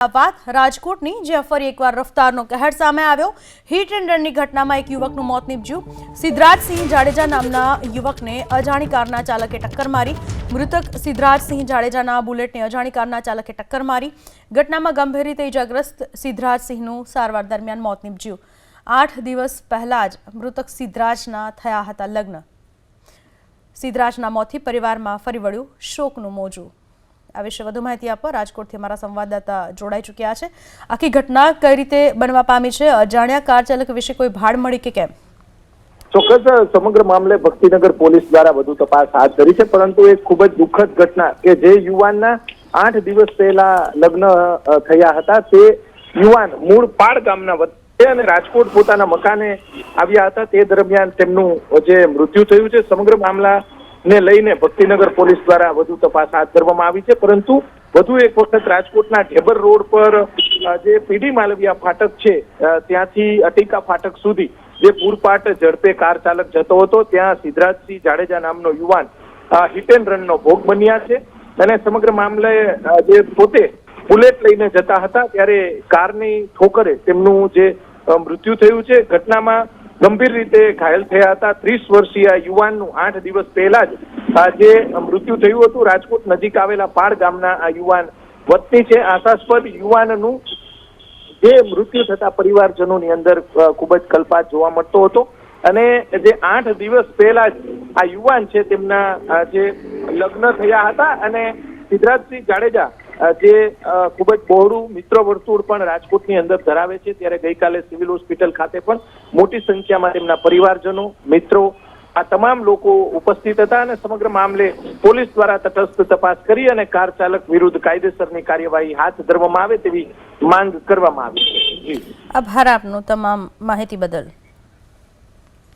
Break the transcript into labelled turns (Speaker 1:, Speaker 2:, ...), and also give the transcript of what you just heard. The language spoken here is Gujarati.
Speaker 1: વાત રાજકોટની જ્યાં ફરી એકવાર રફતારનો કહેર સામે આવ્યો। હિટ એન્ડ રનની ઘટનામાં એક યુવકનું મોત નીપજ્યું। સિદ્ધરાજસિંહ જાડેજા નામના યુવકને અજાણી કારના ચાલકે ટક્કર મારી। મૃતક સિદ્ધરાજસિંહ જાડેજાના બુલેટને અજાણી કારના ચાલકે ટક્કર મારી। ઘટનામાં ગંભીર રીતે ઇજાગ્રસ્ત સિદ્ધરાજસિંહનું સારવાર દરમિયાન મોત નીપજ્યું। 8 દિવસ પહેલા જ મૃતક સિદ્ધરાજના થયા હતા લગ્ન। સિદ્ધરાજના મોતથી પરિવારમાં ફરી વળ્યું શોકનું મોજું। આ વિશે વધુ માહિતી આપવા રાજકોટથી અમારા સંવાદદાતા જોડાઈ ચૂક્યા છે। આખી ઘટના કઈ રીતે બનવા પામી છે? અજાણ્યા કાર ચાલક વિશે કોઈ ભાડ મળી કે કેમ?
Speaker 2: ચોક્કસ સમગ્ર મામલે ભક્તિનગર પોલીસ દ્વારા વધુ તપાસ હાથ ધરી છે, પરંતુ એક ખૂબ જ દુઃખદ ઘટના કે જે યુવાનના 8 દિવસ પહેલા લગ્ન થયા હતા તે યુવાન મૂળ પાડ ગામના વતની અને રાજકોટ પોતાના મકાને આવ્યા હતા। તે દરમિયાન તેમનું જે મૃત્યુ થયું છે। સમગ્ર મામલા ને લઈને ભક્તિનગર પોલીસ દ્વારા વધુ તપાસ હાથ ધરવામાં આવી છે, પરંતુ વધુ એક વખત રાજકોટના ઢેબર રોડ પર જે પીડી માલવિયા ફાટક છે ત્યાંથી અટીકા ફાટક સુધી જે પૂરપાટ ઝડપે કાર ચાલક જતો હતો ત્યાં સિદ્ધરાજસિંહ જાડેજા નામનો યુવાન હિટ એન્ડ રનનો ભોગ બન્યા છે। અને સમગ્ર મામલે જે પોતે બુલેટ લઈને જતા હતા ત્યારે કારની ઠોકરે તેમનું જે મૃત્યુ થયું છે। ઘટનામાં ગંભીર રીતે ઘાયલ થયા હતા 30 વર્ષીય યુવાનનું 8 દિવસ પહેલા જ જે મૃત્યુ થયું હતું। રાજકોટ નજીક આવેલા પાડ ગામના આ યુવાન વતની છે। આશાસ્પદ યુવાનનું જે મૃત્યુ થતા પરિવારજનોની અંદર ખૂબ જ કલ્પાત જોવા મળતો હતો અને જે 8 દિવસ પહેલા જ આ યુવાન છે તેમના જે લગ્ન થયા હતા અને સિદ્ધરાજસિંહ જાડેજા જે ખૂબ જ બહોળું મિત્ર વર્તુળ પણ રાજકોટની અંદર ધરાવે છે ત્યારે ગઈકાલે સિવિલ હોસ્પિટલ ખાતે પણ મોટી સંખ્યામાં તેમના પરિવારજનો, મિત્રો આ તમામ લોકો ઉપસ્થિત હતા અને સમગ્ર મામલે પોલીસ દ્વારા તટસ્થ તપાસ કરી અને કાર ચાલક વિરુદ્ધ કાયદેસરની કાર્યવાહી હાથ ધરવામાં આવે તેવી માંગ કરવામાં આવી છે।
Speaker 1: આભાર આપનો તમામ માહિતી બદલ।